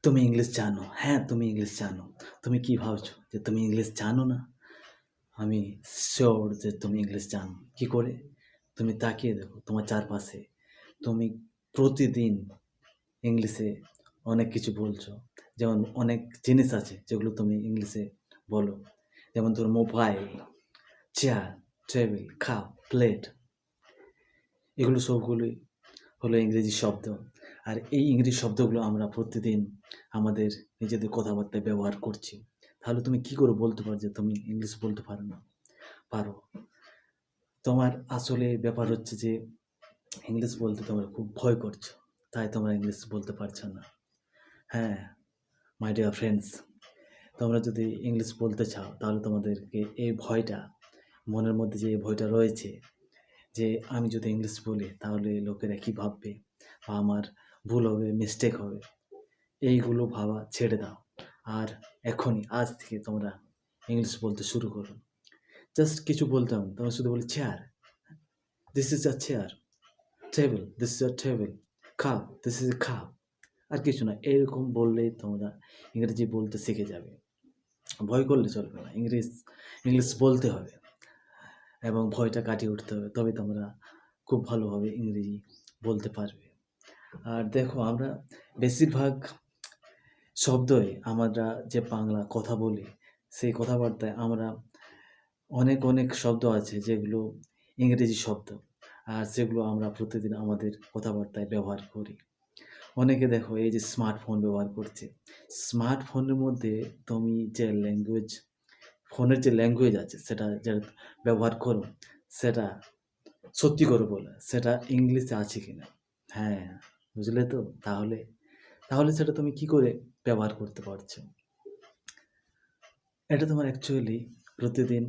তুমি ইংলিশ জানো? হ্যাঁ, তুমি ইংলিশ জানো। তুমি কি ভাবছো যে তুমি ইংলিশ জানো না? আমি শিওর যে তুমি ইংলিশ জানো। কি করে? তুমি তাকিয়ে দেখো তোমার চারপাশে। তুমি প্রতিদিন ইংলিশে অনেক কিছু বলছো। যেমন অনেক জিনিস আছে যেগুলো তুমি ইংলিশে বলো। যেমন ধরো mobile, chair, table, cup, plate. এগুলো সবগুলোই হলো ইংরেজি শব্দ। আর এই ইংরেজি শব্দগুলো আমরা প্রতিদিন আমাদের নিজেদের কথাবার্তায় ব্যবহার করছি। তাহলে তুমি কি করে বলতে পারো যে তুমি ইংলিশ বলতে পারো না? পারো। তোমার আসলে ব্যাপার হচ্ছে যে ইংলিশ বলতে তোমরা খুব ভয় করছো। তাই তোমরা ইংলিশ বলতে পারছো না। হ্যাঁ, মাই ডিয়ার ফ্রেন্ডস, তোমরা যদি ইংলিশ বলতে চাও তাহলে তোমাদেরকে এই ভয়টা, মনের মধ্যে যে এই ভয়টা রয়েছে যে আমি যদি ইংলিশ বলি তাহলে লোকেরা কী ভাববে বা আমার ভুল হবে, মিস্টেক হবে, এইগুলো ভাবা ছেড়ে দাও। আর এখনই আজ থেকে তোমরা ইংলিশ বলতে শুরু করো। জাস্ট কিছু বলতে হবে না, তোমরা শুধু বলো chair, this is a chair, table, this is a table, cup, this is a cup. আর কিছু না, এরকম বললেই তোমরা ইংরেজি বলতে শিখে যাবে। ভয় করলে চলবে না, ইংলিশ বলতে হবে এবং ভয়টা কাটিয়ে উঠতে হবে, তবে তোমরা খুব ভালোভাবে ইংরেজি বলতে পারবে। আর দেখো, আমরা বেশিরভাগ শব্দই আমরা যে বাংলা কথা বলি, সেই কথাবার্তায় আমরা অনেক শব্দ আছে যেগুলো ইংরেজি শব্দ। আর সেগুলো আমরা প্রতিদিন আমাদের কথাবার্তায় ব্যবহার করি। অনেকে দেখো এই যে স্মার্টফোন ব্যবহার করছে। স্মার্টফোনের মধ্যে তুমি যে ল্যাঙ্গুয়েজ, ফোনের যে ল্যাঙ্গুয়েজ আছে সেটা যে ব্যবহার করো, সেটা সত্যি করে বলো সেটা ইংলিশে আছে কিনা? হ্যাঁ, বুঝলে তো? তাহলে সেটা তুমি কি করে ব্যবহার করতে পারছো? এটা তোমার অ্যাকচুয়ালি প্রতিদিন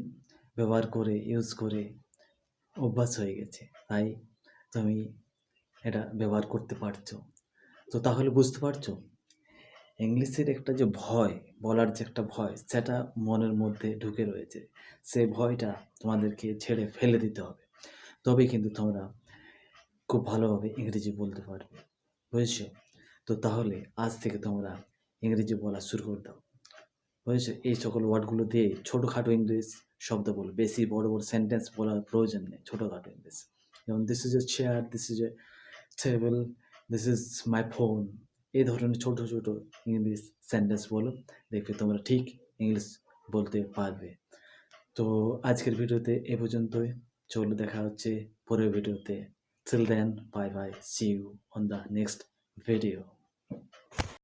ব্যবহার করে, ইউজ করে অভ্যাস হয়ে গেছে। তাই তুমি এটা ব্যবহার করতে পারছো। তো তাহলে বুঝতে পারছো ইংলিশের একটা যে ভয়, বলার যে একটা ভয়, সেটা মনের মধ্যে ঢুকে রয়েছে। সেই ভয়টা তোমাদেরকে ঝেড়ে ফেলে দিতে হবে। তবেই কিন্তু তোমরা খুব ভালোভাবে ইংরেজি বলতে পারবে। বুঝেছো? তো তাহলে আজ থেকে তোমরা ইংরেজি বলা শুরু করে দাও। বুঝেছো? এই সকল ওয়ার্ডগুলো দিয়ে ছোটোখাটো ইংলিশ শব্দ বলো। বেশি বড় সেন্টেন্স বলার প্রয়োজন নেই। ছোটোখাটো ইংলিশ। যেমন this is A chair, this is A table, this is my phone. এই ধরনের ছোট ইংলিশ সেন্টেন্স বলো। দেখবে তোমরা ঠিক ইংলিশ বলতে পারবে। তো আজকের ভিডিওতে এ পর্যন্তই। চলো দেখা হচ্ছে পরের ভিডিওতে। Till then, bye bye. See you on the next video.